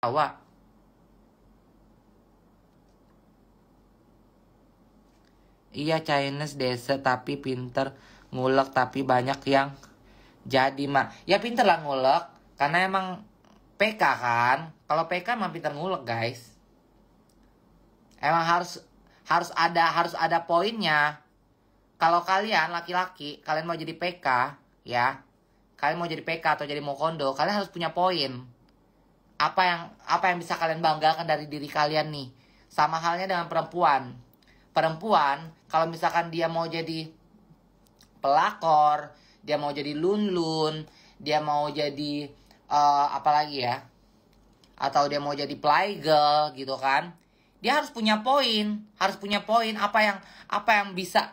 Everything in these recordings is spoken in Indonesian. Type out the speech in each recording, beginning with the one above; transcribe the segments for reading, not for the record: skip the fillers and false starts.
Awak. Iya, Chinese desa tapi pinter ngulek, tapi banyak yang jadi mah. Ya pinter lah ngulek, karena emang PK kan. Kalau PK emang pinter ngulek, guys. Emang harus ada poinnya. Kalau kalian laki-laki, kalian mau jadi PK, ya. Kalian mau jadi PK atau jadi mokondo, kalian harus punya poin. Apa yang bisa kalian banggakan dari diri kalian nih. Sama halnya dengan perempuan. Perempuan, kalau misalkan dia mau jadi pelakor, dia mau jadi lun-lun, dia mau jadi apa lagi ya? Atau dia mau jadi playgirl gitu kan. Dia harus punya poin, apa yang bisa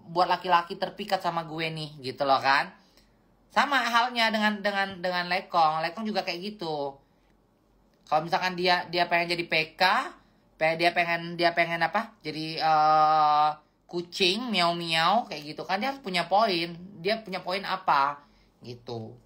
buat laki-laki terpikat sama gue nih, gitu loh kan. Sama halnya dengan Lekong. Lekong juga kayak gitu. Kalau misalkan dia pengen jadi PK, dia pengen apa? Jadi kucing miau miau kayak gitu kan, dia harus punya poin. Dia punya poin apa gitu.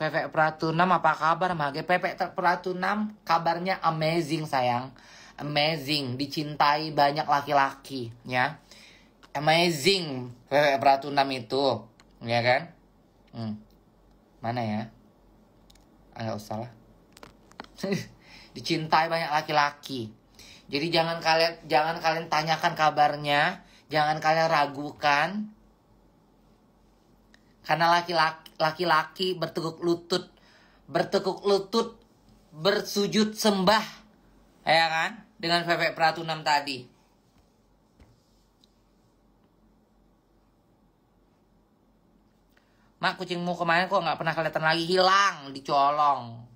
Pepe Pratunam apa kabar Mage? Pepe Pratunam kabarnya amazing sayang. Amazing, dicintai banyak laki-laki ya. Amazing Pepe Pratunam itu, ya kan? Mana ya? Nggak usah lah. Dicintai banyak laki-laki. Jadi jangan kalian tanyakan kabarnya, jangan kalian ragukan. Karena laki-laki bertekuk lutut, bersujud sembah, ya kan? Dengan Pepe Pratunam tadi. Mak, kucingmu kemarin kok nggak pernah kelihatan lagi, hilang, dicolong.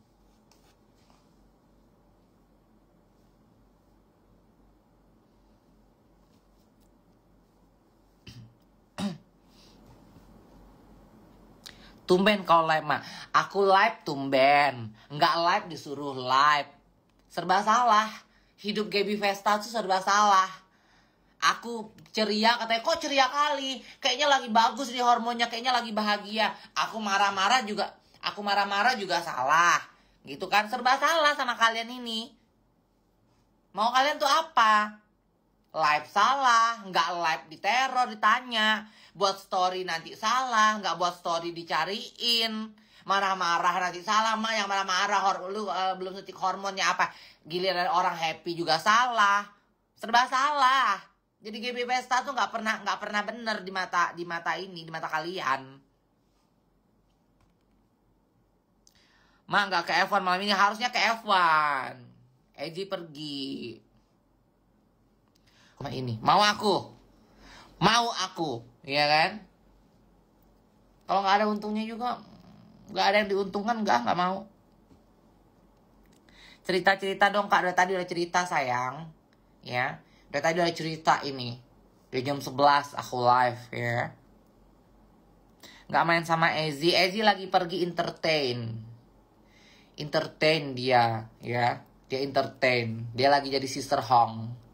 Tumben kau live, Mak. Aku live tumben. Nggak live disuruh live. Serba salah. Hidup Gaby Vesta tuh serba salah. Aku ceria, katanya kok ceria kali. Kayaknya lagi bagus nih hormonnya, kayaknya lagi bahagia. Aku marah-marah juga salah. Gitu kan, serba salah sama kalian ini. Mau kalian tuh apa? Live salah, nggak live diteror, ditanya. Buat story nanti salah, nggak buat story dicariin. Marah-marah nanti salah, Mak. Yang marah-marah, lu belum suntik hormonnya apa. Giliran orang happy juga salah. Serba salah. Jadi GB Pesta tuh nggak pernah bener di mata kalian. Mak, nggak ke F1 malam ini, harusnya ke F1. Eji pergi. Ini mau aku, ya kan? Kalau nggak ada untungnya juga, nggak ada yang diuntungkan, nggak mau. Cerita dong Kak, dari tadi udah cerita sayang, ya. Dari tadi udah cerita ini. Dari jam 11 aku live ya. Nggak main sama Ezi lagi pergi entertain dia, ya. Dia entertain, dia lagi jadi Sister Hong.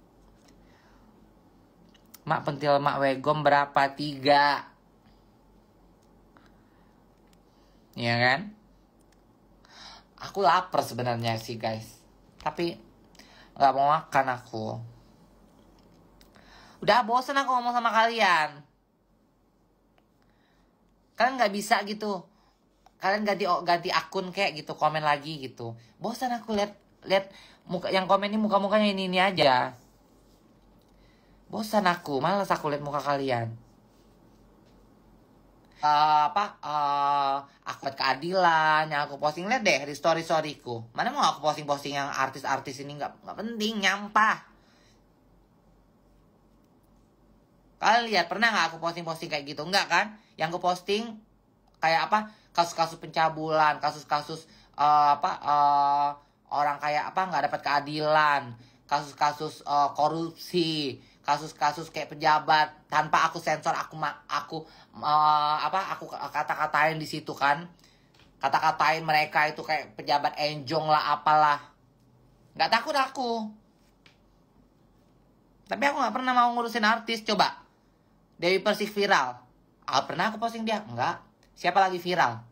Mak, pentil Mak Wegom berapa? 3. Ya kan? Aku lapar sebenarnya sih guys. Tapi gak mau makan aku. Udah bosen aku ngomong sama kalian. Kalian gak bisa gitu. Kalian ganti akun kayak gitu, komen lagi gitu. Bosan aku lihat muka yang komen ini, muka-mukanya ini aja. Bosan aku, malas aku lihat muka kalian. Aku buat keadilan yang aku posting, lihat deh di storyku. Mana mau aku posting yang artis-artis ini, nggak penting, nyampah. Kalian lihat, pernah nggak aku posting kayak gitu? Enggak kan? Yang aku posting kayak apa? Kasus-kasus pencabulan, kasus-kasus orang kayak apa nggak dapat keadilan, kasus-kasus korupsi, kasus-kasus kayak pejabat tanpa aku sensor, aku kata-katain di situ kan, kata-katain mereka itu kayak pejabat enjong lah apalah. Nggak takut aku. Tapi aku nggak pernah mau ngurusin artis. Coba Dewi Persik viral, pernah aku posting dia? Enggak. Siapa lagi viral?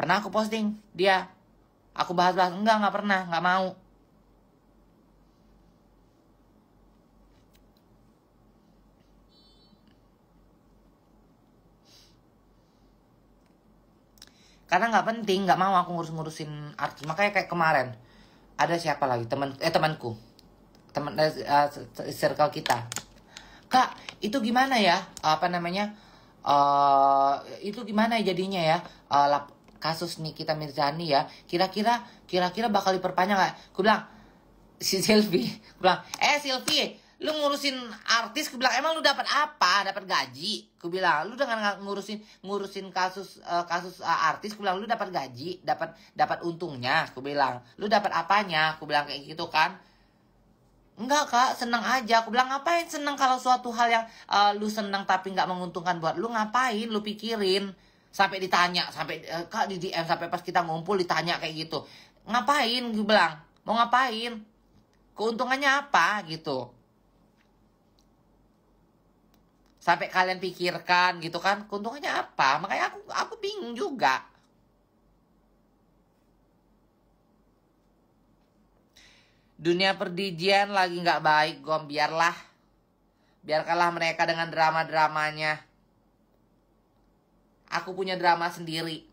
Pernah aku posting dia? Aku bahas-bahas? Enggak pernah, nggak mau. Karena nggak penting, nggak mau aku ngurus-ngurusin artis. Makanya kayak kemarin ada siapa lagi temanku, circle kita. Kak, itu gimana ya? Apa namanya? Itu gimana ya jadinya ya? Kasus Nikita Mirzani ya. Kira-kira bakal diperpanjang nggak? Aku bilang si Sylvie, aku bilang, Sylvie, lu ngurusin artis, aku bilang, emang lu dapat apa? Dapat gaji? Aku bilang, lu dengan ngurusin kasus artis, aku bilang, lu dapat gaji, dapat untungnya, aku bilang, lu dapat apanya? Aku bilang kayak gitu kan. Enggak kak, seneng aja. Aku bilang, ngapain seneng kalau suatu hal yang lu seneng tapi nggak menguntungkan buat lu, ngapain lu pikirin? Sampai ditanya, sampai kak di DM, sampai pas kita ngumpul ditanya kayak gitu. Ngapain? Gue bilang, mau ngapain? Keuntungannya apa gitu? Sampai kalian pikirkan gitu kan, keuntungannya apa? Makanya aku bingung juga. Dunia perdijian lagi nggak baik, Gom. Biarkanlah mereka dengan drama-dramanya. Aku punya drama sendiri.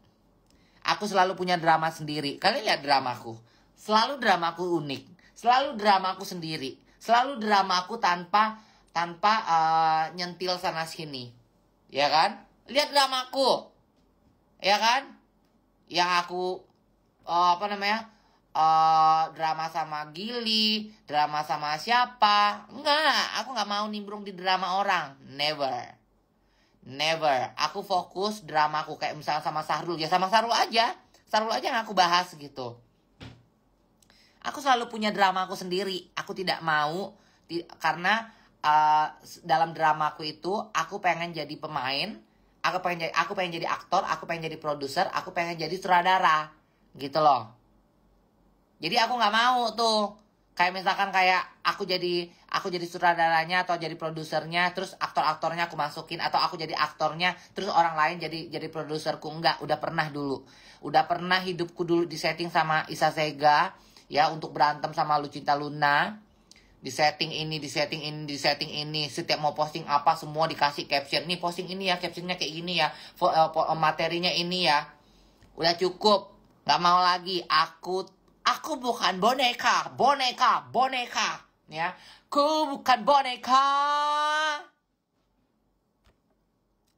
Aku selalu punya drama sendiri. Kalian lihat dramaku. Selalu dramaku unik. Selalu dramaku sendiri. Selalu dramaku tanpa nyentil sana sini. Ya kan? Lihat dramaku. Ya kan? Yang aku drama sama Gili, drama sama siapa? Enggak, aku nggak mau nimbrung di drama orang. Never. Aku fokus dramaku kayak misalnya sama Sahrul, ya sama Sahrul aja yang aku bahas gitu. Aku selalu punya dramaku sendiri. Aku tidak mau karena dalam dramaku itu aku pengen jadi pemain, aku pengen jadi aktor, aku pengen jadi produser, aku pengen jadi sutradara, gitu loh. Jadi aku nggak mau tuh kayak misalkan kayak aku jadi sutradaranya atau jadi produsernya, terus aktor-aktornya aku masukin, atau aku jadi aktornya terus orang lain jadi produserku. Enggak, udah pernah hidupku dulu disetting sama Isa Sega ya, untuk berantem sama Lucinta Luna. Di setting ini. Setiap mau posting apa semua dikasih caption. Nih posting ini ya, captionnya kayak gini ya, materinya ini ya. Udah cukup, nggak mau lagi. Aku bukan boneka ya. Aku bukan boneka.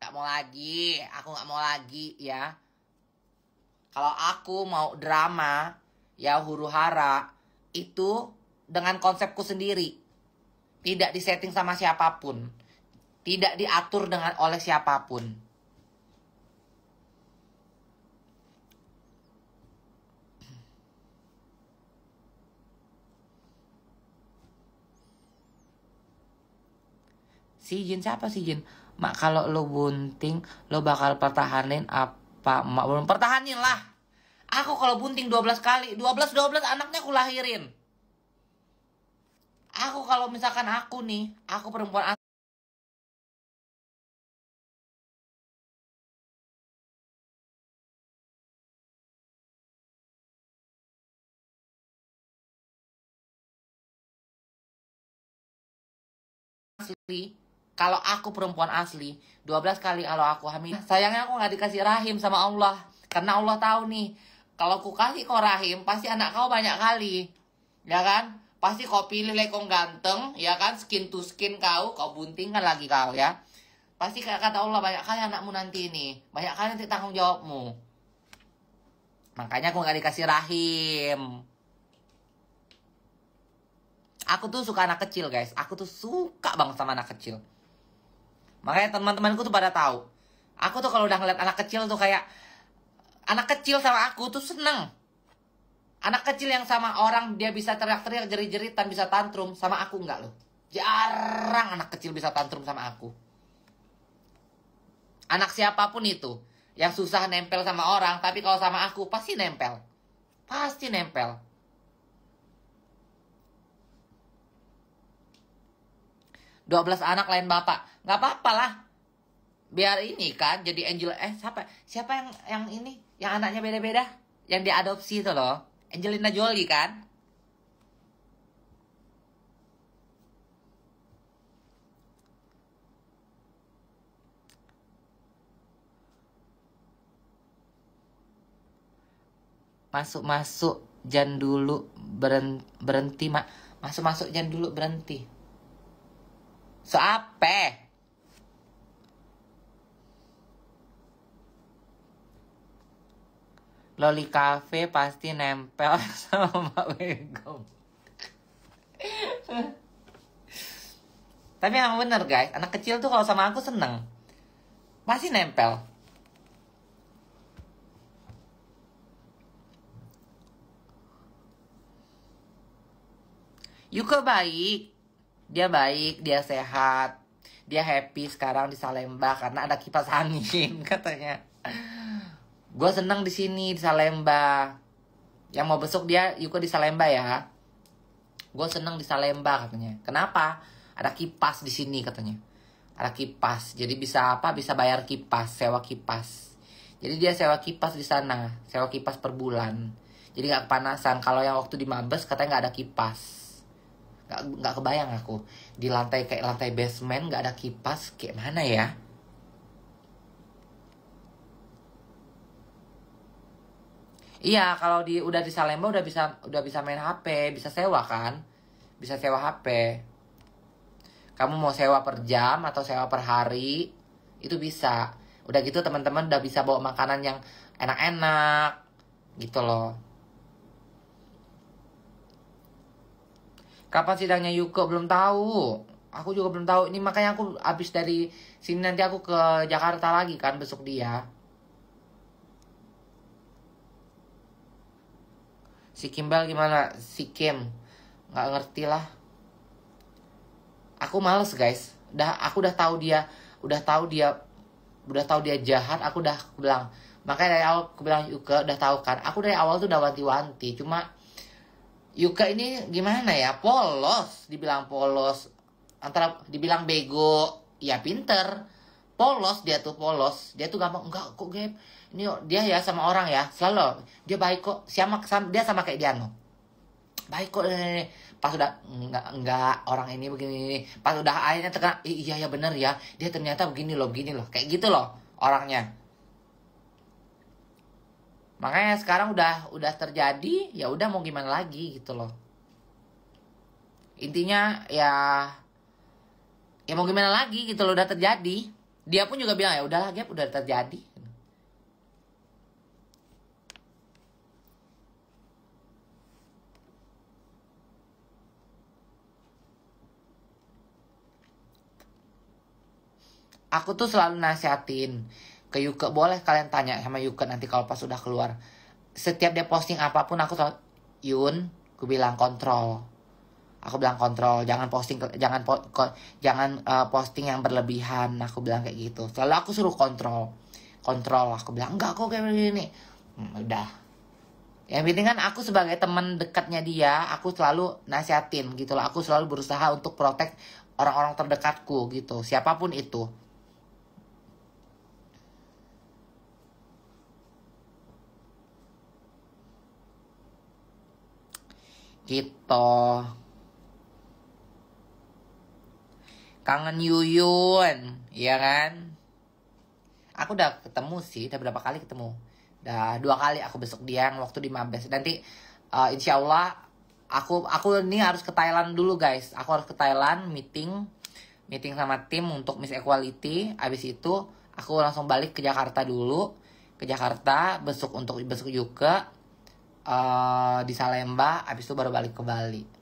Nggak mau lagi ya. Kalau aku mau drama ya, huru hara itu dengan konsepku sendiri. Tidak disetting sama siapapun. Tidak diatur oleh siapapun. Si Jin siapa sih Jin? Mak, kalau lo bunting, lo bakal pertahanin apa? Mak belum pertahanin lah. Aku kalau bunting 12 kali, 12 anaknya aku lahirin. Aku kalau misalkan aku perempuan asli. Kalau aku perempuan asli, 12 kali kalau aku hamil. Sayangnya aku gak dikasih rahim sama Allah. Karena Allah tahu nih, kalau aku kasih kau rahim, pasti anak kau banyak kali. Ya kan? Pasti kau pilih kau ganteng, ya kan? Skin to skin kau bunting kan lagi kau ya. Pasti kata Allah, banyak kali anakmu nanti ini. Banyak kali nanti tanggung jawabmu. Makanya aku gak dikasih rahim. Aku tuh suka anak kecil guys. Aku tuh suka banget sama anak kecil. Makanya teman-temanku tuh pada tahu. Aku tuh kalau udah ngeliat anak kecil tuh kayak, anak kecil sama aku tuh seneng. Anak kecil yang sama orang dia bisa teriak-teriak, jerit-jeritan, bisa tantrum. Sama aku enggak loh. Jarang anak kecil bisa tantrum sama aku. Anak siapapun itu yang susah nempel sama orang, tapi kalau sama aku pasti nempel. Pasti nempel. Dua 12 anak lain bapak. Nggak apa-apa lah. Biar ini kan jadi Angel. Siapa yang ini? Yang anaknya beda-beda? Yang diadopsi itu loh. Angelina Jolie kan? Masuk jangan dulu berhenti masuk jangan dulu berhenti. So apa? Loli Cafe pasti nempel sama Mbak Begum. Tapi yang bener guys, anak kecil tuh kalau sama aku seneng. Pasti nempel. Yuka baik. Dia baik, dia sehat. Dia happy sekarang di Salemba karena ada kipas angin katanya. Gue seneng di sini di Salemba. Yang mau besok dia Yuka di Salemba ya. Gue seneng di Salemba katanya. Kenapa? Ada kipas di sini katanya. Ada kipas. Jadi bisa apa? Bisa bayar kipas, sewa kipas. Jadi dia sewa kipas di sana, sewa kipas per bulan. Jadi nggak kepanasan. Kalau yang waktu di Mabes katanya nggak ada kipas. Nggak kebayang aku di lantai kayak lantai basement nggak ada kipas kayak mana ya. Iya, kalau udah di Salemba udah bisa main HP, bisa sewa kan? Bisa sewa HP. Kamu mau sewa per jam atau sewa per hari, itu bisa. Udah gitu teman-teman udah bisa bawa makanan yang enak-enak gitu loh. Kapan sidangnya Yuko? Belum tahu. Aku juga belum tahu. Ini makanya aku habis dari sini nanti aku ke Jakarta lagi kan besok dia. Si Kimbal gimana? Si Kim nggak ngerti lah. Aku males guys. Aku udah tahu dia jahat. Aku bilang. Makanya dari awal aku bilang Yuka udah tahu kan. Aku dari awal tuh udah wanti-wanti. Cuma Yuka ini gimana ya? Polos, dibilang polos. Antara dibilang bego, ya pinter. Polos dia tuh gampang. Enggak kok Gap. Ini dia ya sama orang ya selalu dia baik kok. Dia sama kayak Diano. Baik kok. Pas udah enggak orang ini begini. Pas udah akhirnya terkena iya ya bener ya. Dia ternyata begini loh. Kayak gitu loh orangnya. Makanya sekarang udah terjadi, ya udah mau gimana lagi gitu loh. Intinya ya mau gimana lagi gitu loh, udah terjadi. Dia pun juga bilang ya udahlah Gap, udah terjadi. Aku tuh selalu nasihatin ke Yuka, boleh kalian tanya sama Yuka nanti kalau pas udah keluar. Setiap dia posting apapun aku selalu, Yun, aku bilang kontrol. Aku bilang kontrol, jangan posting posting yang berlebihan. Aku bilang kayak gitu. Selalu aku suruh kontrol. Aku bilang enggak kok kayak gini. Udah. Yang penting kan aku sebagai teman dekatnya dia, aku selalu nasihatin gitu loh. Aku selalu berusaha untuk protect orang-orang terdekatku gitu, siapapun itu. Gitu. Kangen Yuyun, iya kan? Aku udah ketemu sih, udah berapa kali ketemu. Udah 2 kali aku besok dia yang waktu di Mabes. Nanti insya Allah aku ini harus ke Thailand dulu guys. Aku harus ke Thailand meeting sama tim untuk Miss Equality. Abis itu aku langsung balik ke Jakarta dulu. Ke Jakarta besok juga di Salemba. Abis itu baru balik ke Bali.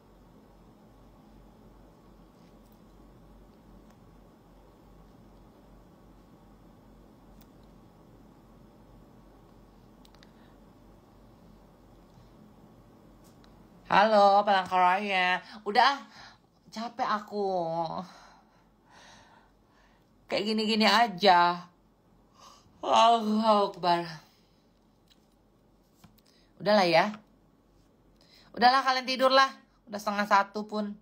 Halo, Palangkaraya. Udah, Capek aku. Kayak gini-gini aja. Allahu Akbar. Udahlah ya. Udahlah kalian tidur lah. Udah 1:30 pun.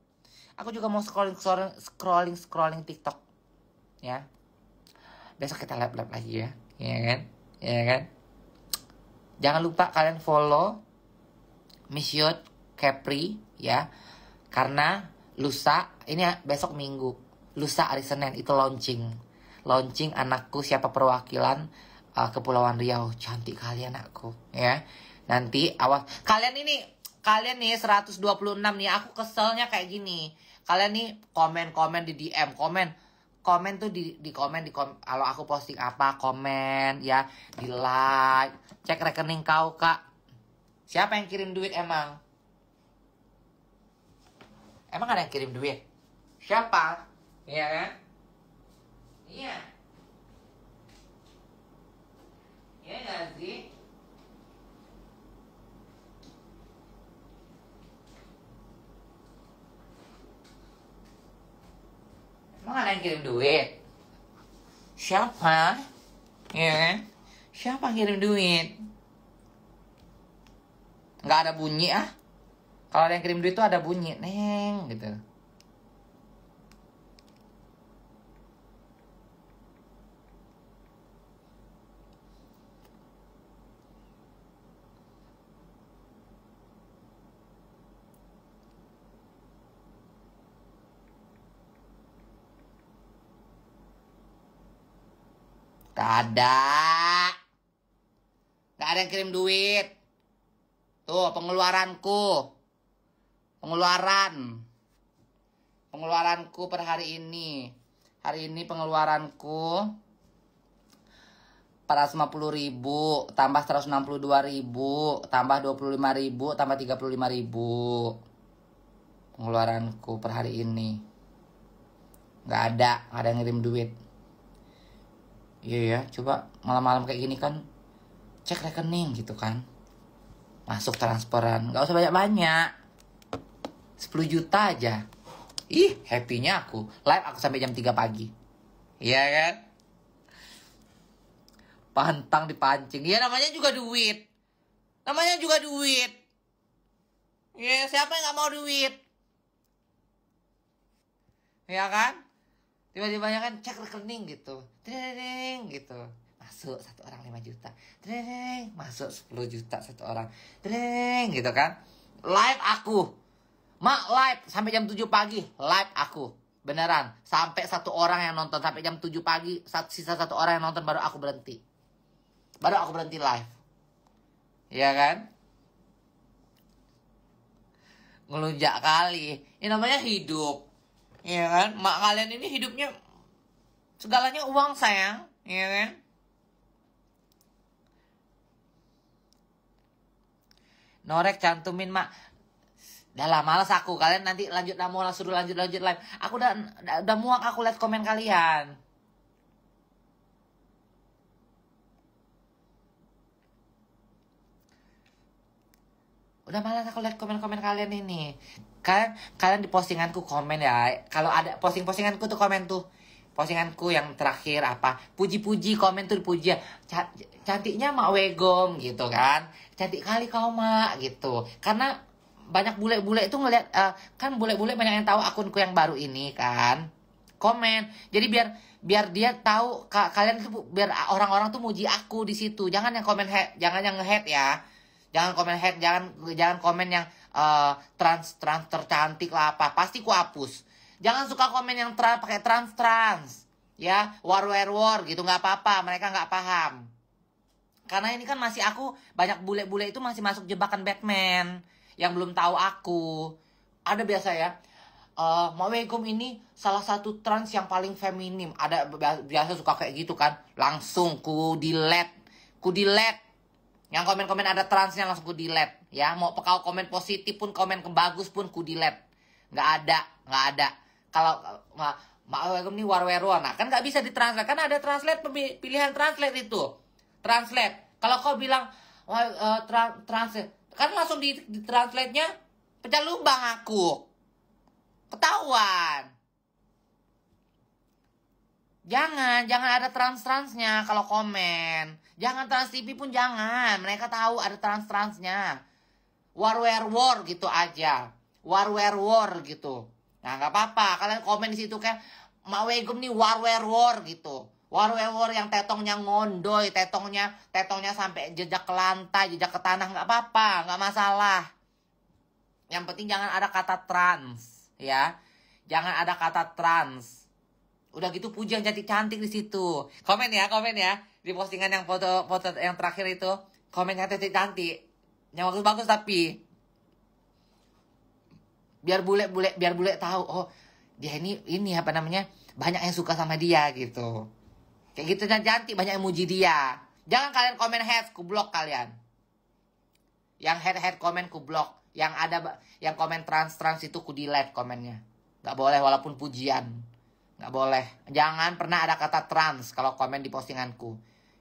Aku juga mau scrolling TikTok. Ya. Besok kita live lagi ya. Iya kan? Iya kan? Jangan lupa kalian follow Misyut Kepri ya. Karena lusa, ini besok Minggu. Lusa hari Senin itu launching anakku siapa perwakilan Kepulauan Riau. Cantik kali anakku ya. Nanti awas kalian nih 126 nih, aku keselnya kayak gini. Kalian nih komen di DM, komen tuh di komen kalau aku posting apa, komen ya, di like, cek rekening kau Kak. Siapa yang kirim duit emang? Emang ada yang kirim duit? Siapa? Iya kan? Iya. Iya gak sih? Emang ada yang kirim duit? Siapa? Iya kan? Siapa yang kirim duit? Nggak ada bunyi ah. Kalau ada yang kirim duit tuh ada bunyi. Neng gitu. Gak ada. Gak ada yang kirim duit. Tuh pengeluaranku. Pengeluaranku per hari ini. Hari ini pengeluaranku 450.000 tambah 162.000 tambah 25.000 tambah 35.000. Pengeluaranku per hari ini. Gak ada yang ngirim duit. Iya ya, coba malam-malam kayak gini kan cek rekening gitu kan. Masuk transferan, gak usah banyak-banyak. 10 juta aja. Ih, happy-nya aku. Live aku sampai jam 3 pagi. Iya kan? Pantang dipancing. Iya namanya juga duit. Iya, siapa yang gak mau duit? Iya kan? Tiba-tiba kan cek rekening gitu. Ding gitu. Masuk satu orang 5 juta. Ding, masuk 10 juta satu orang. Ding gitu kan. Live aku. Live sampai jam 7 pagi. Live aku. Beneran. Sampai satu orang yang nonton. Sampai jam 7 pagi. Sisa satu orang yang nonton baru aku berhenti. Baru aku berhenti live. Iya kan? Ngelunjak kali. Ini namanya hidup. Iya kan? Mak kalian ini hidupnya segalanya uang sayang. Iya kan? Norek cantumin mak. Dah lah malas aku. Kalian nanti lanjut suruh lanjut live. Aku udah muak aku lihat komen kalian. Udah malas aku lihat komen-komen kalian ini. Kalian di postinganku komen ya. Kalau ada postinganku tuh komen tuh. Postinganku yang terakhir apa? Puji-puji, komen tuh dipuji. Cantiknya Mak Wegom gitu kan. Cantik kali kau Mak gitu. Karena banyak bule-bule itu ngeliat kan bule-bule banyak yang tahu akunku yang baru ini kan. Komen. Jadi biar dia tahu kalian tuh biar orang-orang tuh muji aku di situ. Jangan yang komen hate, jangan yang nge-hate ya. Jangan komen hate, jangan komen yang trans tercantik lah apa. Pasti ku hapus. Jangan suka komen yang pakai trans. Ya, war gitu nggak apa-apa, mereka nggak paham. Karena ini kan masih aku banyak bule-bule itu masih masuk jebakan Batman yang belum tahu aku. Ada biasa ya. Mak Wegom ini salah satu trans yang paling feminim. Ada biasa suka kayak gitu kan. Langsung ku delete. Yang komen-komen ada transnya langsung ku delete. Ya, mau kau komen positif pun, komen bagus pun ku delete. Nggak ada. Kalau Mak Wegom ini war-weruan. Nah, kan nggak bisa ditranslate. Kan ada translate, pilihan translate itu. Translate. Kalau kau bilang translate, kan langsung di translate-nya pecah lubang aku. Ketahuan. Jangan ada trans-transnya kalau komen. Jangan Trans TV pun jangan. Mereka tahu ada trans-transnya. War gitu aja. War gitu. Nah, nggak apa-apa. Kalian komen di situ kayak Mak Wegum nih war gitu. War yang tetongnya ngondoy, tetongnya sampai jejak ke lantai, jejak ke tanah, nggak apa-apa, nggak masalah. Yang penting jangan ada kata trans, ya. Jangan ada kata trans. Udah gitu puji yang cantik-cantik di situ. Komen ya di postingan yang foto yang terakhir itu. Komen yang cantik-cantik. Yang bagus-bagus tapi biar bule tahu, oh dia ini apa namanya, banyak yang suka sama dia gitu. Kayak gitu cantik, banyak yang muji dia. Jangan kalian komen hate, ku blok kalian. Yang hate komen ku blok. Yang komen trans itu ku delete komennya. Gak boleh walaupun pujian. Gak boleh. Jangan pernah ada kata trans kalau komen di postinganku.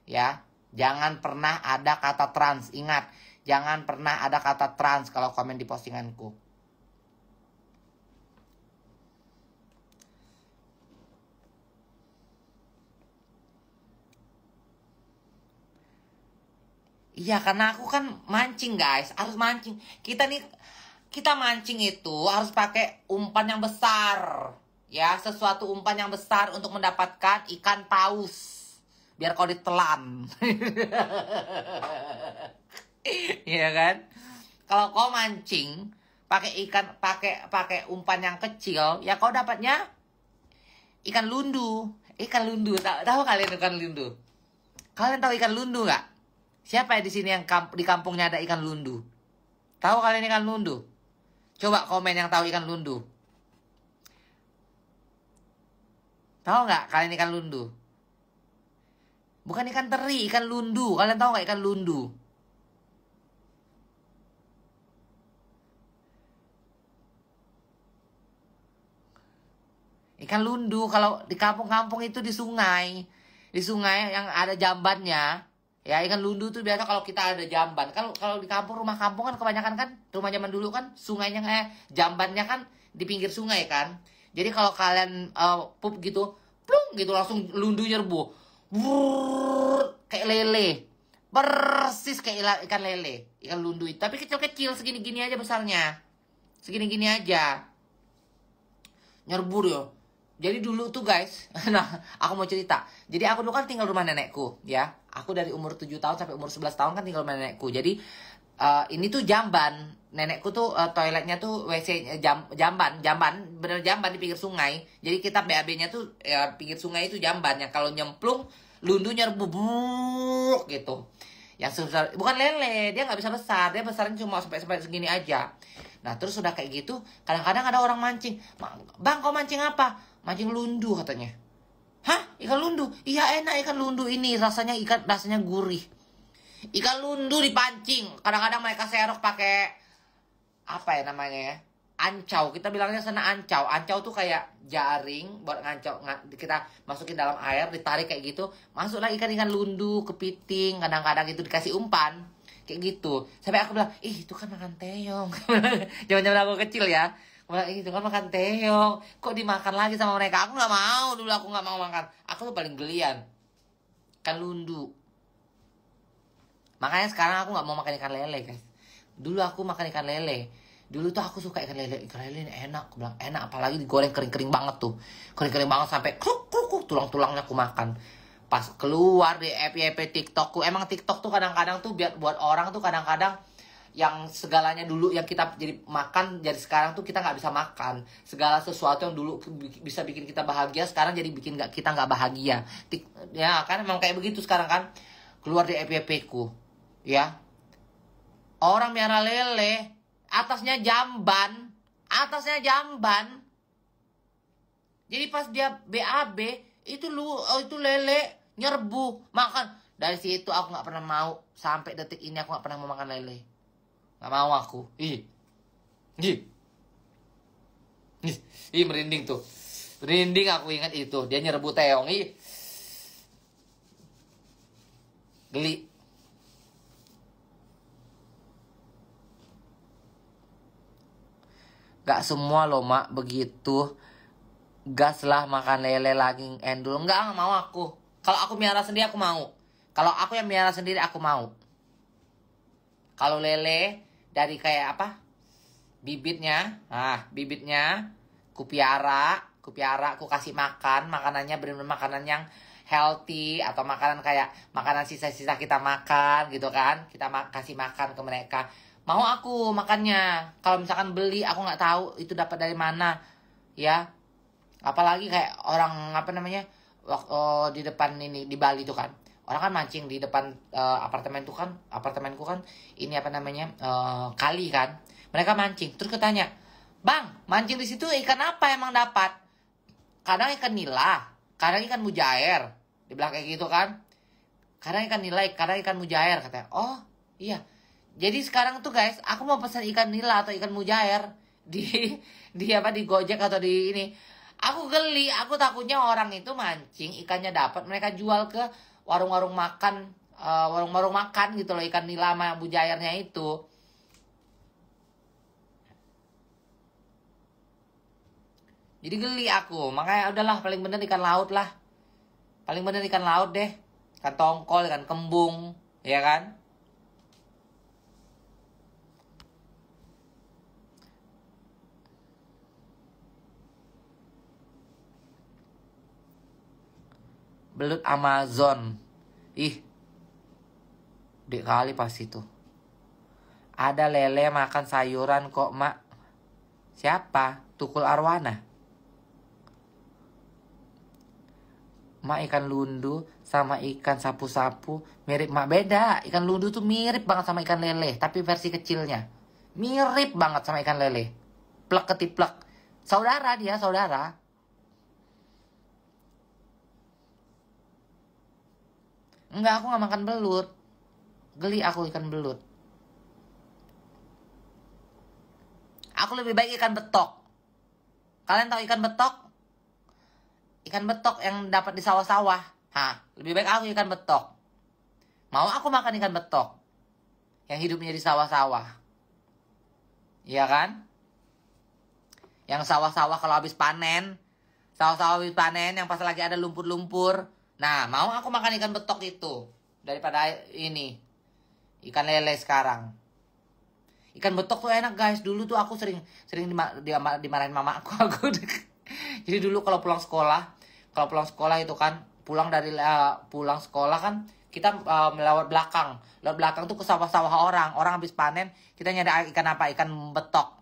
Ya, jangan pernah ada kata trans. Ingat, jangan pernah ada kata trans kalau komen di postinganku. Iya, karena aku kan mancing guys, harus mancing. Kita mancing itu harus pakai umpan yang besar. Ya, sesuatu umpan yang besar untuk mendapatkan ikan paus. Biar kau ditelan. Iya kan? Kalau kau mancing pakai umpan yang kecil, ya kau dapatnya ikan lundu. Tahu kalian ikan lundu? Kalian tahu ikan lundu nggak? Siapa ya di sini yang di kampungnya ada ikan lundu? Tahu kalian ikan lundu? Coba komen yang tahu ikan lundu. Tahu nggak kalian ikan lundu? Bukan ikan teri, ikan lundu. Kalian tahu nggak ikan lundu? Ikan lundu kalau di kampung-kampung itu di sungai yang ada jambannya. Ya, ikan lundu tuh biasa kalau kita ada jamban. Kalau di rumah kampung kan kebanyakan kan rumah zaman dulu kan sungainya jambannya kan di pinggir sungai kan. Jadi kalau kalian pup gitu, plung gitu langsung lundu nyerbu. Wuh, kayak lele. Persis kayak ikan lele, ikan lundu itu. Tapi kecil-kecil segini-gini aja besarnya. Segini-gini aja. Nyerbu yo. Jadi dulu tuh guys, nah aku mau cerita. Jadi aku dulu kan tinggal rumah nenekku, ya. Aku dari umur 7 tahun sampai umur 11 tahun kan tinggal rumah nenekku. Jadi ini tuh jamban. Nenekku tuh toiletnya tuh WC jamban, bener jamban di pinggir sungai. Jadi kita BAB-nya tuh ya, pinggir sungai itu jamban. Yang kalau nyemplung, lundu nyerbu gitu. Yang sebesar, bukan lele, dia nggak bisa besar. Dia besarnya cuma sampai segini aja. Nah terus udah kayak gitu, kadang-kadang ada orang mancing. Bang, kau mancing apa? Mancing lundu katanya. Hah? Ikan lundu? Iya enak ikan lundu ini. Rasanya gurih. Ikan lundu dipancing. Kadang-kadang mereka serok pakai apa ya namanya ya? Ancau. Kita bilangnya sana ancau. Ancau tuh kayak jaring buat ngancau. Kita masukin dalam air, ditarik kayak gitu. Masuklah ikan-ikan lundu, kepiting. Kadang-kadang itu dikasih umpan. Kayak gitu. Sampai aku bilang, ih itu kan makan teong. Zaman-zaman aku kecil ya. Aku bilang, ih itu kan makan teong. Kok dimakan lagi sama mereka? Aku gak mau. Dulu aku gak mau makan. Aku tuh paling gelian. Ikan lundu. Makanya sekarang aku gak mau makan ikan lele guys. Dulu aku makan ikan lele. Dulu tuh aku suka ikan lele. Ikan lele ini enak. Aku bilang enak. Apalagi digoreng kering-kering banget tuh. Kering-kering banget sampai kruk. Tulang-tulangnya aku makan. Pas keluar di FYP TikTokku, emang TikTok tuh kadang-kadang tuh buat orang tuh kadang-kadang yang segalanya dulu yang kita jadi makan, jadi sekarang tuh kita nggak bisa makan. Segala sesuatu yang dulu bisa bikin kita bahagia, sekarang jadi bikin kita nggak bahagia. Ya kan emang kayak begitu sekarang kan. Keluar di FYP ku, ya. Orang miara lele, atasnya jamban. Jadi pas dia BAB, itu lele nyerbu makan. Dari situ aku nggak pernah mau, sampai detik ini aku nggak pernah mau makan lele. Nggak mau aku. Ih merinding tuh. Merinding aku ingat itu. Dia nyerbu teong. Ih, geli. Gak semua loh mak begitu. Gas lah makan lele lagi endul. Enggak mau aku. Kalau aku miara sendiri aku mau. Kalau aku yang miara sendiri aku mau. Kalau lele dari kayak apa? Bibitnya. Nah, bibitnya ku piara, ku kasih makan. Makanannya benar-benar makanan yang healthy. Atau makanan kayak makanan sisa-sisa kita makan gitu kan. Kita kasih makan ke mereka. Mau aku makannya. Kalau misalkan beli aku nggak tahu itu dapat dari mana. Ya. Apalagi kayak orang apa namanya waktu di depan ini di Bali tuh kan, orang kan mancing di depan apartemenku kan ini apa namanya kali kan, mereka mancing terus ketanya, bang mancing di situ ikan apa emang dapat? Kadang ikan nila, kadang ikan mujair, dibilang kayak gitu kan, kadang ikan nila, kadang ikan mujair katanya. Oh iya, jadi sekarang tuh guys aku mau pesan ikan nila atau ikan mujair di di Gojek atau di ini. Aku geli, aku takutnya orang itu mancing, ikannya dapat, mereka jual ke warung-warung makan, warung-warung makan gitu loh, ikan nila sama mujairnya itu. Jadi geli aku, makanya udahlah paling bener ikan laut lah. Paling bener ikan laut deh. Ikan tongkol, ikan kembung, ya kan? Belut Amazon. Ih, dek kali pas itu. Ada lele makan sayuran kok mak. Siapa? Tukul Arwana. Mak ikan lundu sama ikan sapu-sapu mirip mak, beda. Ikan lundu tuh mirip banget sama ikan lele, tapi versi kecilnya. Mirip banget sama ikan lele. Plek ketiplek. Saudara dia, saudara. Enggak, aku gak makan belut. Geli aku ikan belut. Aku lebih baik ikan betok. Kalian tahu ikan betok? Ikan betok yang dapat di sawah-sawah. Hah, lebih baik aku ikan betok. Mau aku makan ikan betok yang hidupnya di sawah-sawah. Iya kan? Yang sawah-sawah kalau habis panen. Sawah-sawah habis panen yang pas lagi ada lumpur-lumpur. Nah, mau aku makan ikan betok itu daripada ini ikan lele sekarang. Ikan betok tuh enak guys. Dulu tuh aku sering dimarahin mama aku. Jadi dulu kalau pulang sekolah itu kan pulang sekolah kan kita melewat belakang. Lewat belakang tuh ke sawah-sawah orang habis panen, kita nyari ikan apa? Ikan betok.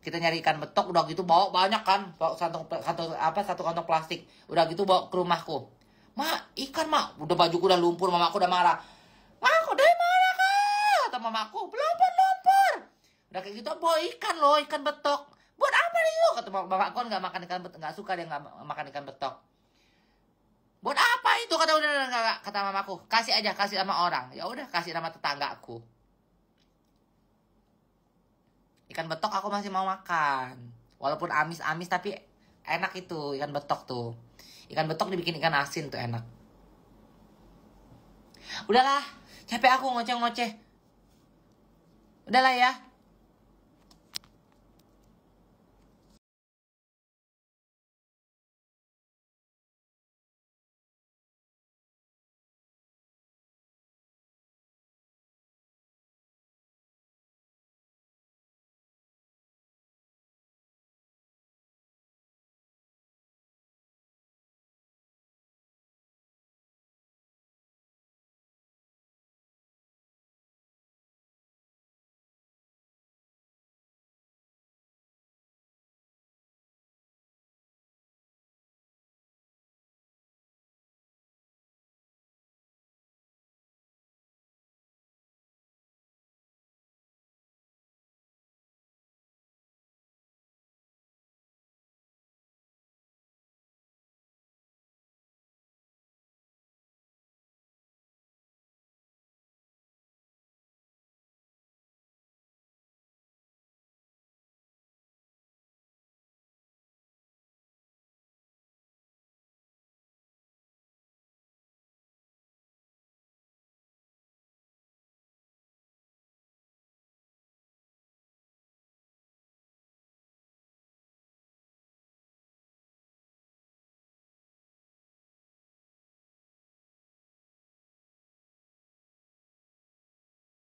Kita nyari ikan betok, udah gitu bawa banyak kan, bawa satu kantong plastik. Udah gitu bawa ke rumahku. Mak, ikan mak. Udah bajuku udah lumpur, mamaku udah marah. Mak, dari mana kak? Kata mamaku, lumpur. Udah kayak gitu, bawa ikan loh, ikan betok. Buat apa nih lo? Kata mamaku kan nggak makan ikan betok, nggak suka dia nggak makan ikan betok. Buat apa itu? Kata mamaku, kasih aja, kasih sama orang. Ya udah, kasih sama tetanggaku. Ikan betok aku masih mau makan. Walaupun amis-amis tapi enak itu ikan betok tuh. Ikan betok dibikin ikan asin tuh enak. Udahlah, capek aku ngoceh-ngoceh. Udahlah ya.